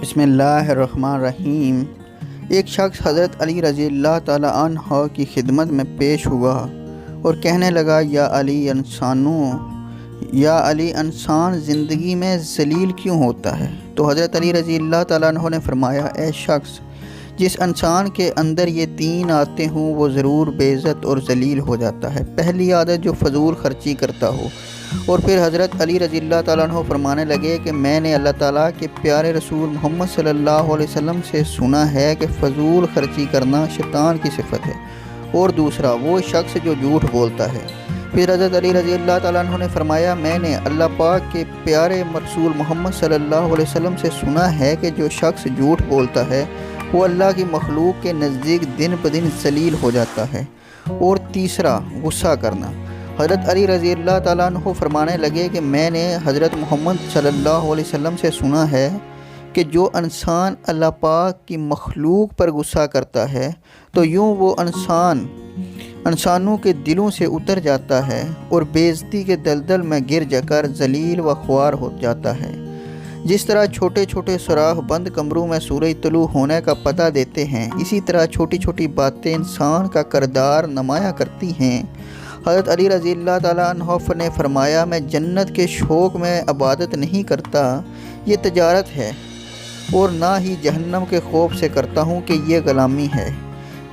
बिस्मिल्लाहिर्रहमानिर्रहीम। एक शख्स हज़रत अली रज़ी अल्लाह ताला अन्हो की खिदमत में पेश हुआ और कहने लगा, या अली इंसान ज़िंदगी में ज़लील क्यों होता है? तो हज़रत अली रज़ी अल्लाह ताला अन्हो ने फरमाया, ए शख्स, जिस इंसान के अंदर ये तीन आते हों वो ज़रूर बेइज्जत और ज़लील हो जाता है। पहली आदत, जो फजूल खर्ची करता हो। और फिर हज़रत अली रज़ी अल्लाह ताला अन्हो फरमाने लगे कि मैंने अल्लाह ताला के प्यारे रसूल मोहम्मद सल्लल्लाहु अलैहि वसल्लम से सुना है कि फ़जूल खर्ची करना शैतान की सिफत है। और दूसरा, वो शख्स जो झूठ बोलता है। फिर हज़रत अली रज़ी अल्लाह ताला अन्हो ने फरमाया, मैंने अल्लाह पाक के प्यारे रसूल मोहम्मद सल्लल्लाहु अलैहि वसल्लम से सुना है कि जो शख्स झूठ बोलता है वो अल्लाह की मखलूक के नज़दीक दिन ब दिन ज़लील हो जाता है। और तीसरा, गुस्सा करना। हज़रत अली रज़ी अल्लाह ताला अन्हो फरमाने लगे कि मैंने हज़रत मोहम्मद सल्लल्लाहु अलैहि वसल्लम से सुना है कि जो इंसान अल्लाह पाक की मखलूक पर गुस्सा करता है तो यूँ वो इंसानों के दिलों से उतर जाता है और बेइज्जती के दलदल में गिर जाकर ज़लील व ख्वार हो जाता है। जिस तरह छोटे छोटे सुराख बंद कमरों में सूरज तुलू होने का पता देते हैं, इसी तरह छोटी छोटी बातें इंसान का किरदार नुमाया करती हैं। हज़रत अली रज़ी अल्लाह ताला अन्हो ने फरमाया, मैं जन्नत के शौक़ में इबादत नहीं करता, ये तजारत है, और ना ही जहन्नम के खौफ से करता हूँ कि ये ग़ुलामी है।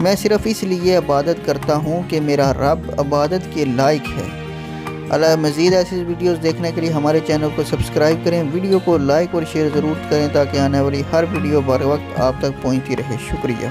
मैं सिर्फ़ इसलिए इबादत करता हूँ कि मेरा रब इबादत के लायक है। अल्लाह मज़ीद ऐसी वीडियोज़ देखने के लिए हमारे चैनल को सब्सक्राइब करें, वीडियो को लाइक और शेयर ज़रूर करें ताकि आने वाली हर वीडियो बर वक्त आप तक पहुँचती रहे। शुक्रिया।